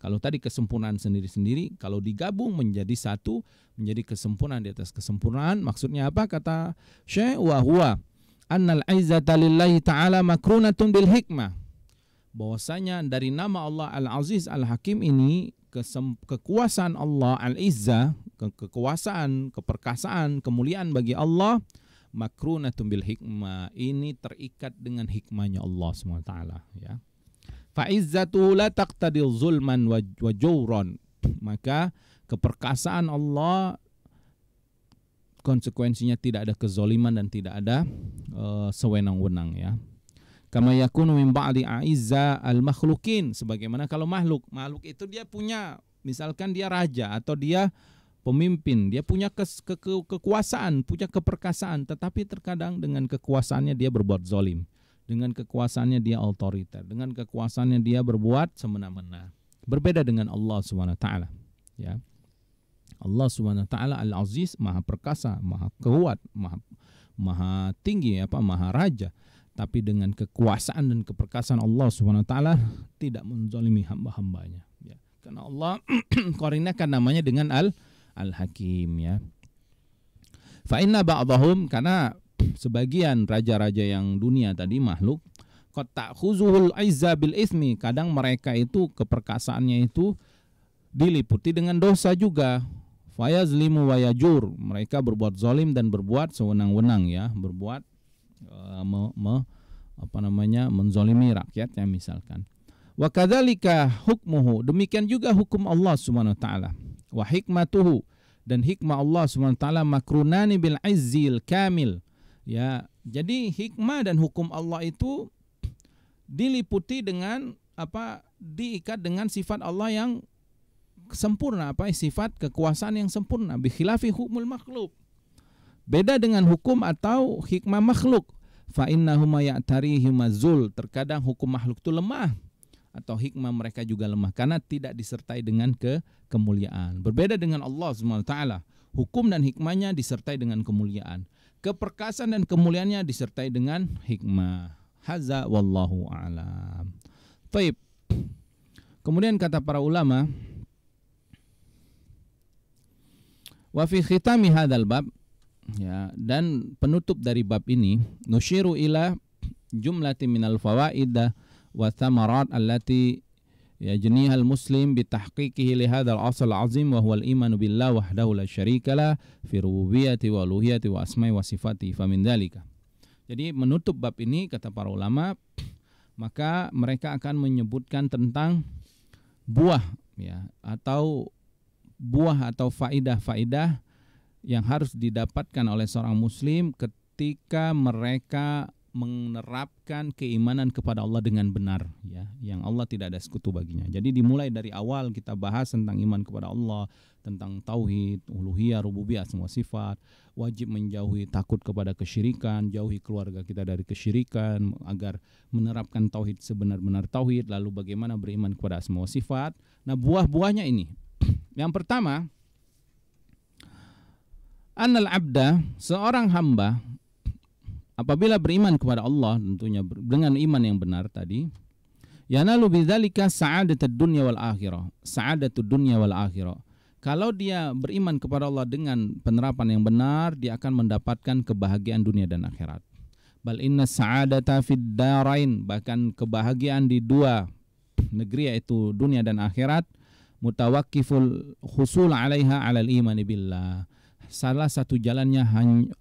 Kalau tadi kesempurnaan sendiri-sendiri, kalau digabung menjadi satu, menjadi kesempurnaan di atas kesempurnaan. Maksudnya apa? Kata Syekh, wa huwa annal izzata lillahi ta'ala makrunatun bil hikmah. Bahwasanya dari nama Allah Al-Aziz Al-Hakim ini, kekuasaan Allah Al-Izzah, kekuasaan, keperkasaan, kemuliaan bagi Allah, makrunatun bil hikmah, ini terikat dengan hikmahnya Allah SWT, ya. Fa'izzatuhu la taqtadil zulman wa jawran, maka keperkasaan Allah konsekuensinya tidak ada kezoliman dan tidak ada sewenang-wenang, ya. Kama yakunu min ba'di a'izza al-makhlukin, sebagaimana kalau makhluk itu dia punya, misalkan dia raja atau dia pemimpin, dia punya kekuasaan, punya keperkasaan, tetapi terkadang dengan kekuasaannya dia berbuat zalim, dengan kekuasaannya dia otoriter, dengan kekuasaannya dia berbuat semena-mena. Berbeda dengan Allah Subhanahu wa taala, ya. Allah Subhanahu wa taala Al-Aziz, Maha perkasa, Maha kuat, Maha tinggi, Maha raja. Tapi dengan kekuasaan dan keperkasaan Allah Subhanahu wa taala tidak menzalimi hamba-hambanya, ya. Karena Allah korinakan namanya dengan Al-Hakim, ya. Fa inna ba'dahum, karena sebagian raja-raja yang dunia tadi makhluk, qad ta'khuzuhul izza bil itsmi, kadang mereka itu keperkasaannya itu diliputi dengan dosa juga. Fayazlimu wa yajur, mereka berbuat zalim dan berbuat sewenang-wenang, ya, berbuat menzalimi rakyatnya misalkan. Wa kadzalika hukmuhu, demikian juga hukum Allah Subhanahu wa taala. Wa hikmatuhu, dan hikmah Allah Subhanahu wa taala makrunani bil izzil kamil. Ya, jadi hikmah dan hukum Allah itu diliputi dengan diikat dengan sifat Allah yang sempurna, sifat kekuasaan yang sempurna, bi khilafi hukmul makhluk. Beda dengan hukum atau hikmah makhluk. Fa innahuma ya'tarihi mazul, terkadang hukum makhluk itu lemah atau hikmah mereka juga lemah karena tidak disertai dengan kemuliaan. Berbeda dengan Allah Subhanahu wa taala, hukum dan hikmahnya disertai dengan kemuliaan. Keperkasaan dan kemuliaannya disertai dengan hikmah. Hadza wallahu a'lam. Baik. Kemudian kata para ulama, wa fi khitami hadzal bab, ya, dan penutup dari bab ini, nusyiru ila jumlati minal fawaid wa thamarat allati yajniha al-muslim bi tahqiqihi li hadzal asl azim wa huwa al-iman billah wahdahu la syarika la fi rububiyyati wa uluhiyyati wa asma'i wa sifati fa min dzalika. Jadi menutup bab ini kata para ulama, maka mereka akan menyebutkan tentang buah, ya, atau faidah-faidah yang harus didapatkan oleh seorang muslim ketika mereka menerapkan keimanan kepada Allah dengan benar, ya, yang Allah tidak ada sekutu baginya. Jadi dimulai dari awal kita bahas tentang iman kepada Allah, tentang tauhid, uluhiyah, rububiyah, semua sifat, wajib menjauhi takut kepada kesyirikan, jauhi keluarga kita dari kesyirikan agar menerapkan tauhid sebenar-benar tauhid, lalu bagaimana beriman kepada semua sifat. Nah, buah-buahnya ini. Yang pertama, annal abda, seorang hamba apabila beriman kepada Allah, tentunya dengan iman yang benar tadi, yanalu bidzalika sa'adatud dunya wal akhirah. Sa'adatud dunya wal akhirah. Kalau dia beriman kepada Allah dengan penerapan yang benar, dia akan mendapatkan kebahagiaan dunia dan akhirat. Bal inna sa'adata fid darain, bahkan kebahagiaan di dua negeri yaitu dunia dan akhirat, mutawakkiful husul 'alaiha 'alal imani billah. Salah satu jalannya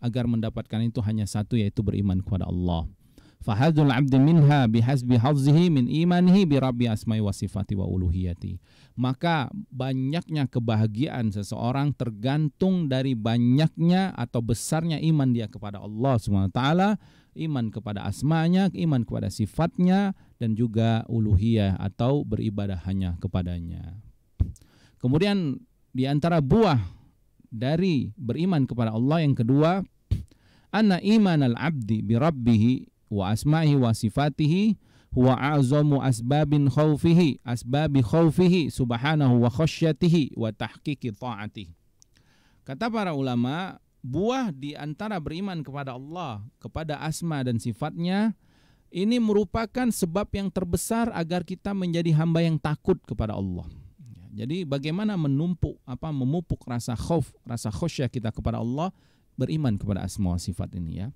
agar mendapatkan itu hanya satu, yaitu beriman kepada Allah. Fahadzul 'abdi minha bihasbi hazzihi min imanihi bi rabbi asma'i wa sifati wa uluhiyati. Maka banyaknya kebahagiaan seseorang tergantung dari banyaknya atau besarnya iman dia kepada Allah Subhanahu wa taala, iman kepada asmanya, iman kepada sifatnya, dan juga uluhiyah atau beribadah hanya kepadanya. Kemudian di antara buah dari beriman kepada Allah yang kedua, anna imanal abdi bi rabbih wa asma'ihi wa sifatihi huwa a'zamu asbabi khaufihi subhanahu wa khasyatihi wa tahqiqi ta'atihi. Kata para ulama, buah di antara beriman kepada Allah, kepada asma dan sifatnya, ini merupakan sebab yang terbesar agar kita menjadi hamba yang takut kepada Allah. Jadi bagaimana memupuk rasa khauf, rasa khasyah kita kepada Allah, beriman kepada asma wa sifat ini, ya.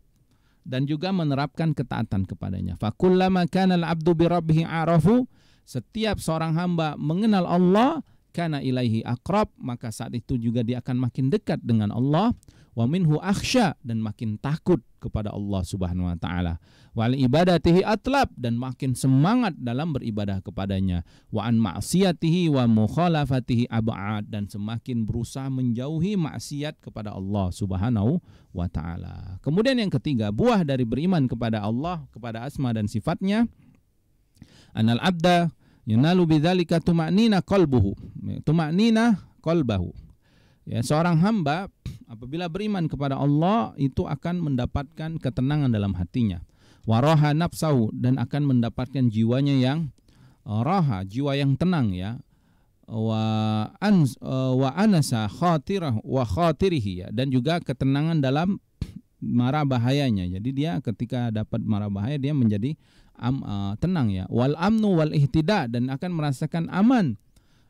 Dan juga menerapkan ketaatan kepadanya. Fakullama kana al-'abdu bi rabbih a'rafu, setiap seorang hamba mengenal Allah, kana ilaihi aqrab, maka saat itu juga dia akan makin dekat dengan Allah. Wa minhu akhsha, dan makin takut kepada Allah Subhanahu wa taala. Wal ibadatihi atlab, dan makin semangat dalam beribadah kepadanya. Wa an ma'siyatihi wa mukhalafatihi ab'ad, dan semakin berusaha menjauhi maksiat kepada Allah Subhanahu wa taala. Kemudian yang ketiga, buah dari beriman kepada Allah, kepada asma dan sifatnya, anal abda yanalu bidzalika tuma'nina qalbuhu, tuma'nina qalbahu. Ya, seorang hamba apabila beriman kepada Allah itu akan mendapatkan ketenangan dalam hatinya. Waraha nafsahu, dan akan mendapatkan jiwanya yang raha, jiwa yang tenang ya. Wa anasa khatirah wa khatirihi, ya, dan juga ketenangan dalam mara bahayanya. Jadi dia ketika dapat mara bahaya dia menjadi tenang ya. Wal amnu wal ihtida, dan akan merasakan aman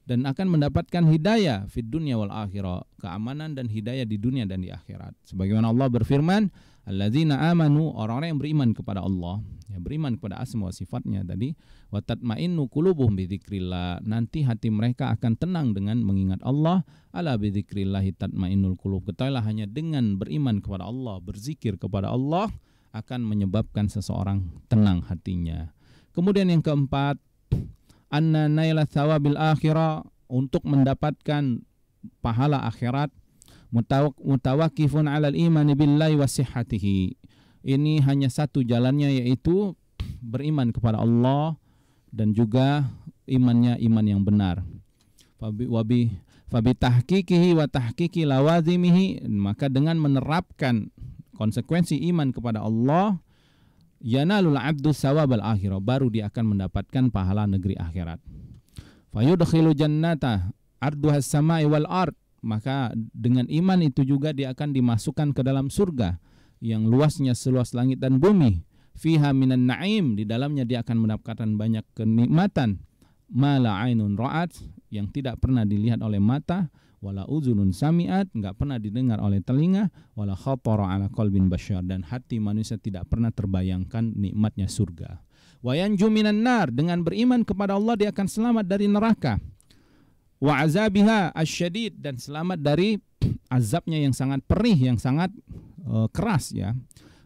dan akan mendapatkan hidayah fid dunya wal akhirah, keamanan dan hidayah di dunia dan di akhirat. Sebagaimana Allah berfirman, alladzina amanu, orang-orang yang beriman kepada Allah, ya, beriman kepada asma wa sifatnya tadi, wa tatmainnu qulubuhum bi dzikrillah, nanti hati mereka akan tenang dengan mengingat Allah. Ala bi dzikrillah tatmainnul qulub, ketahuilah hanya dengan beriman kepada Allah, berzikir kepada Allah akan menyebabkan seseorang tenang hatinya. Kemudian yang keempat, anna naila thawabil akhirah, untuk mendapatkan pahala akhirat, mutawakifun alal imani billahi wa sihhatihi. Ini hanya satu jalannya, yaitu beriman kepada Allah dan juga imannya iman yang benar. Fabi tahqiqihi wa tahqiqi lawazimihi, maka dengan menerapkan konsekuensi iman kepada Allah, yanalul abdu sawabal akhirah, baru dia akan mendapatkan pahala negeri akhirat. Fayudkhilu jannata arduhas samai wal ard, maka dengan iman itu juga dia akan dimasukkan ke dalam surga yang luasnya seluas langit dan bumi. Fiha minan na'im, di dalamnya dia akan mendapatkan banyak kenikmatan. Mala ainun ra'at, yang tidak pernah dilihat oleh mata, wala uzunun sami'at, enggak pernah didengar oleh telinga, wala khatara ala qalbin basyar, dan hati manusia tidak pernah terbayangkan nikmatnya surga. Wa yanju minan nar, dengan beriman kepada Allah dia akan selamat dari neraka. Wa azabiha asyadid, dan selamat dari azabnya yang sangat perih, yang sangat keras ya.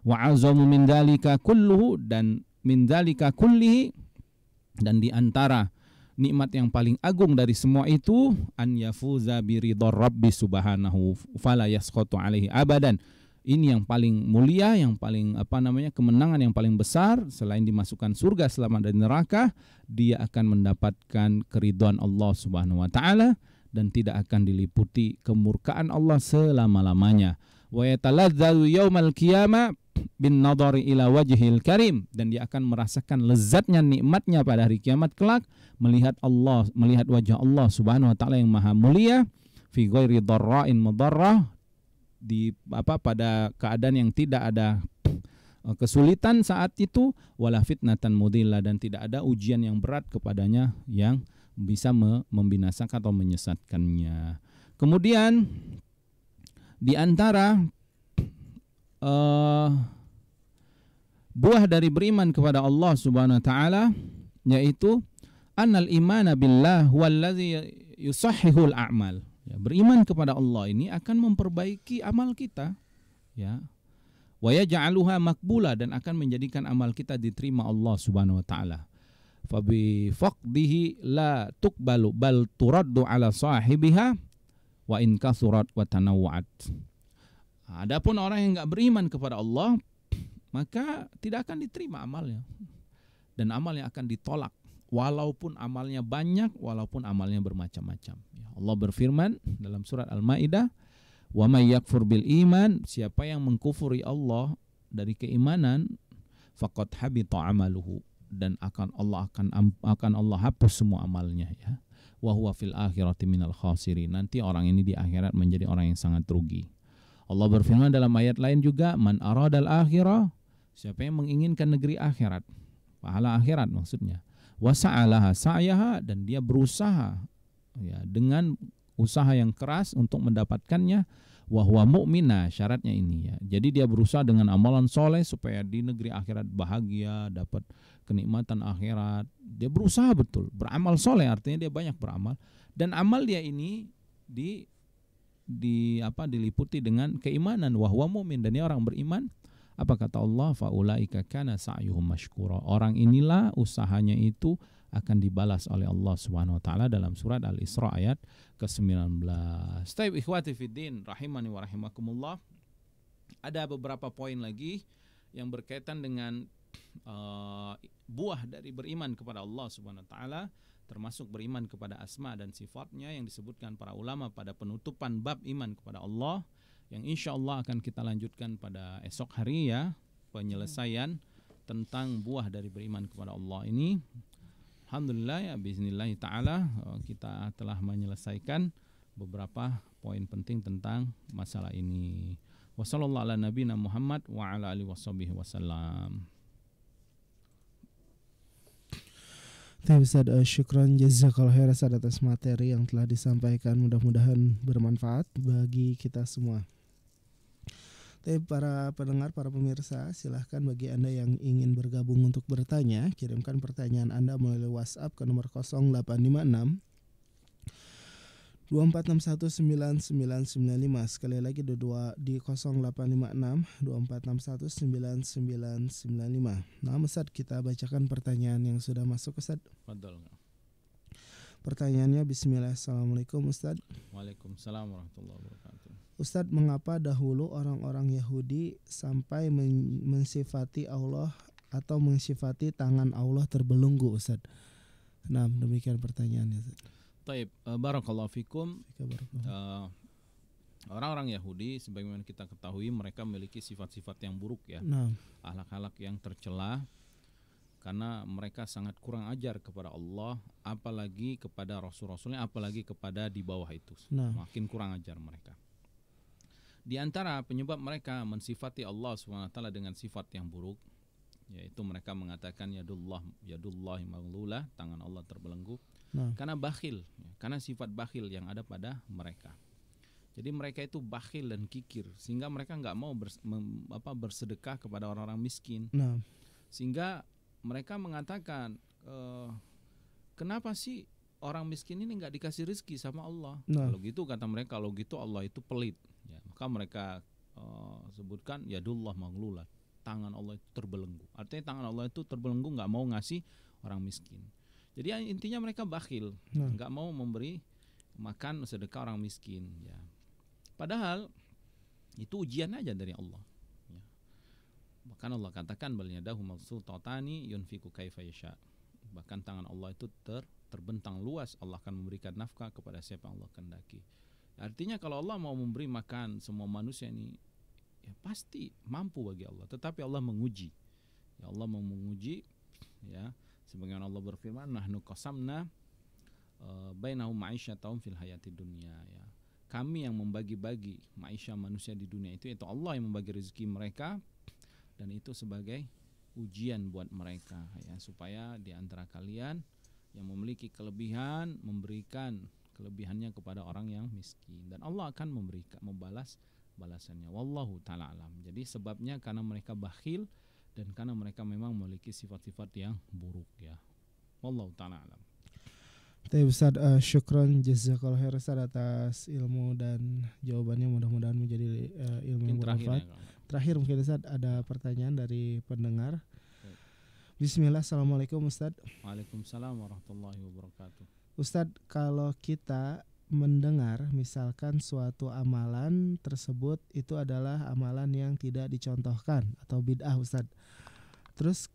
Wa azamu min dzalika kulluhu, dan min dzalika kullihi, dan di antara nikmat yang paling agung dari semua itu, an yafuza biridhar rabbi subhanahu fala yasqatu alaihi abadan. Ini yang paling mulia, yang paling kemenangan yang paling besar, selain dimasukkan surga selamat dari neraka, dia akan mendapatkan keridhaan Allah Subhanahu wa taala dan tidak akan diliputi kemurkaan Allah selama-lamanya. Wa yataladzzu yaumal qiyamah bin nadhari ila wajhil karim, dan dia akan merasakan lezatnya nikmatnya pada hari kiamat kelak melihat Allah, melihat wajah Allah Subhanahu wa taala yang maha mulia, fi ghairi dharra'in mudarrah, di pada keadaan yang tidak ada kesulitan saat itu, wala fitnatan mudillah, dan tidak ada ujian yang berat kepadanya yang bisa membinasakan atau menyesatkannya. Kemudian di antara buah dari beriman kepada Allah Subhanahu wa taala, yaitu annal imana billah huwallazi yusahhihul a'mal. Ya, beriman kepada Allah ini akan memperbaiki amal kita, ya. Wa yaj'aluha maqbula, dan akan menjadikan amal kita diterima Allah Subhanahu wa taala. Fa bi faqdihi la tuqbalu bal turaddu ala sahibiha wa in kasurat wa tanawwa'at. Adapun orang yang enggak beriman kepada Allah, maka tidak akan diterima amalnya, dan amalnya akan ditolak, walaupun amalnya banyak, walaupun amalnya bermacam-macam. Allah berfirman dalam surat Al-Maidah, wa may yakfur bil iman, siapa yang mengkufuri Allah dari keimanan, faqad habita amaluhu, dan akan Allah hapus semua amalnya ya. Wa huwa fil akhirati minal khasirin, nanti orang ini di akhirat menjadi orang yang sangat rugi. Allah berfirman dalam ayat lain juga, man aradal akhirah, siapa yang menginginkan negeri akhirat, pahala akhirat maksudnya, wa sa'alaha sa'yaha, dan dia berusaha ya dengan usaha yang keras untuk mendapatkannya, wa huwa mu'mina, syaratnya ini ya. Jadi dia berusaha dengan amalan soleh supaya di negeri akhirat bahagia, dapat kenikmatan akhirat. Dia berusaha betul, beramal soleh, artinya dia banyak beramal, Dan amal dia ini diliputi dengan keimanan, wahwa mu'min, dan dia orang beriman. Apa kata Allah? Faulaika kana sa'yuhum mashkura. Orang inilah usahanya itu akan dibalas oleh Allah Subhanahu wa taala dalam surat Al-Isra ayat ke-19. Taib ikhwati fiddin rahimani wa rahimakumullah. Ada beberapa poin lagi yang berkaitan dengan buah dari beriman kepada Allah Subhanahu wa taala, termasuk beriman kepada asma dan sifatnya yang disebutkan para ulama pada penutupan bab iman kepada Allah, yang insya Allah akan kita lanjutkan pada esok hari ya, penyelesaian tentang buah dari beriman kepada Allah ini. Alhamdulillah ya, bismillah ta'ala kita telah menyelesaikan beberapa poin penting tentang masalah ini. Wassallallahu ala nabiyina Muhammad wa ala alihi washabihi wasallam. Ustaz, syukran jazakallahu khairan atas materi yang telah disampaikan, mudah-mudahan bermanfaat bagi kita semua. Para pendengar, para pemirsa, silahkan bagi Anda yang ingin bergabung untuk bertanya, kirimkan pertanyaan Anda melalui WhatsApp ke nomor 0856 24619995. Sekali lagi di 0856 24619995. Nah, Ustaz, kita bacakan pertanyaan yang sudah masuk, Ustaz. Fadhal. Pertanyaannya, bismillah. Assalamualaikum, Ustaz. Waalaikumsalam warahmatullahi wabarakatuh. Ustaz, mengapa dahulu orang-orang Yahudi sampai mensifati Allah atau mensifati tangan Allah terbelenggu, Ustaz? Nah, demikian pertanyaannya, Ustaz. Taib, barakallahu fikum. Orang-orang Yahudi sebagaimana kita ketahui mereka memiliki sifat-sifat yang buruk ya. Nah, Akhlak-akhlak yang tercela, karena mereka sangat kurang ajar kepada Allah, apalagi kepada Rasul-Rasulnya, apalagi kepada di bawah itu. Nah. Makin kurang ajar mereka. Di antara penyebab mereka mensifati Allah SWT dengan sifat yang buruk, yaitu mereka mengatakan yadullahi maghlulah, tangan Allah terbelenggu. Nah. Karena bakhil, karena sifat bakhil yang ada pada mereka. Jadi mereka itu bakhil dan kikir, sehingga mereka nggak mau bersedekah kepada orang-orang miskin. Nah. Sehingga mereka mengatakan, kenapa sih orang miskin ini nggak dikasih rezeki sama Allah? Nah. Kalau gitu kata mereka, kalau gitu Allah itu pelit. Ya, maka mereka sebutkan yadullah maghlulah, tangan Allah itu terbelenggu. Artinya tangan Allah itu terbelenggu, nggak mau ngasih orang miskin. Jadi intinya mereka bakhil, nggak mau memberi makan sedekah orang miskin. Ya. Padahal itu ujian aja dari Allah. Ya. Bahkan Allah katakan bal yadahu mabsutatani yunfiqu kaifa yasha. Bahkan tangan Allah itu terbentang luas, Allah akan memberikan nafkah kepada siapa yang Allah kehendaki. Artinya kalau Allah mau memberi makan semua manusia ini, ya pasti mampu bagi Allah. Tetapi Allah menguji. Ya, Allah mau menguji, ya. Sebagaimana Allah berfirman, nahnu qasamna bainahum ma'isyatahum fil hayatid dunya, ya. Kami yang membagi-bagi maisha manusia di dunia itu Allah yang membagi rezeki mereka, dan itu sebagai ujian buat mereka, ya, supaya di antara kalian yang memiliki kelebihan memberikan kelebihannya kepada orang yang miskin, dan Allah akan membalas balasannya. Wallahu ta'ala alam. Jadi sebabnya karena mereka bakhil dan karena mereka memang memiliki sifat-sifat yang buruk, ya. Wallahu ta'ala alam. Ustaz, syukran jazakallahu khairan Ustaz atas ilmu dan jawabannya, mudah-mudahan menjadi ilmu yang bermanfaat. Terakhir mungkin Ustaz ada pertanyaan dari pendengar. Bismillah. Assalamualaikum Ustaz. Waalaikumsalam warahmatullahi wabarakatuh. Ustaz, kalau kita mendengar misalkan suatu amalan tersebut itu adalah amalan yang tidak dicontohkan atau bid'ah, Ustaz. Terus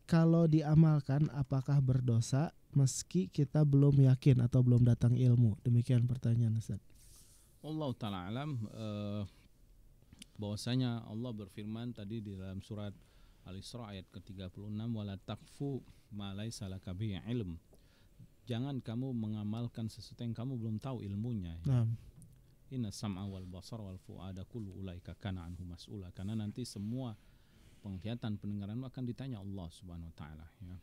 kalau diamalkan apakah berdosa meski kita belum yakin atau belum datang ilmu? Demikian pertanyaan, Ustaz. Allah ta'ala alam. Bahwasanya Allah berfirman tadi di dalam surat Al-Isra ayat ke-36, wala taqfu ma laisa laka bihi ilm. Jangan kamu mengamalkan sesuatu yang kamu belum tahu ilmunya. Ya. Inna sam'a wal basar wal fu'ada kullu ulaika kana anhu mas'ula. Karena nanti semua penglihatan, pendengaran akan ditanya Allah Subhanahu wa taala, ya.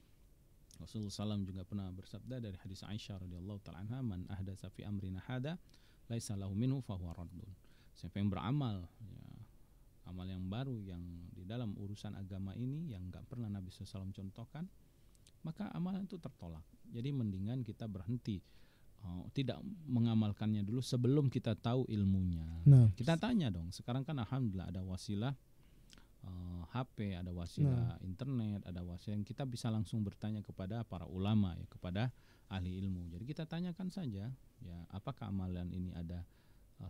Rasulullah SAW juga pernah bersabda dari hadis Aisyah radhiyallahu taala anha, man ahdatsa fi amrina hada laisa lahu minhu fa huwa raddun. Siapa yang beramal, ya, amal yang baru yang di dalam urusan agama ini yang enggak pernah Nabi SAW contohkan, maka amalan itu tertolak. Jadi mendingan kita berhenti tidak mengamalkannya dulu sebelum kita tahu ilmunya. Nah. Kita tanya dong. Sekarang kan alhamdulillah ada wasilah HP, ada wasilah internet, ada wasilah yang kita bisa langsung bertanya kepada para ulama ya, kepada ahli ilmu. Jadi kita tanyakan saja ya, apakah amalan ini ada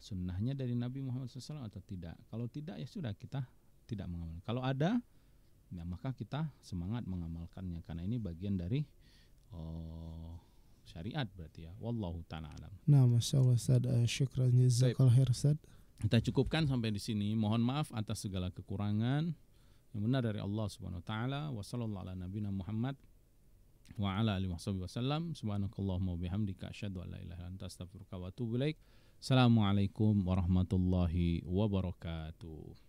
sunnahnya dari Nabi Muhammad SAW atau tidak. Kalau tidak ya sudah, kita tidak mengamalkan. Kalau ada ya maka kita semangat mengamalkannya, karena ini bagian dari syariat berarti ya. Wallahu ta'ala alam. Nah, Masya Allah Ustaz, syukran jazakallahu khair Ustaz. Kita cukupkan sampai di sini. Mohon maaf atas segala kekurangan. Yang benar dari Allah Subhanahu wa taala. Wa sallallahu ala nabiyina Muhammad wa ala alihi wasallam. Subhanakallahumma wa bihamdika asyhadu an la ilaha illa anta astaghfiruka wa atubu ilaik. Assalamualaikum warahmatullahi wabarakatuh.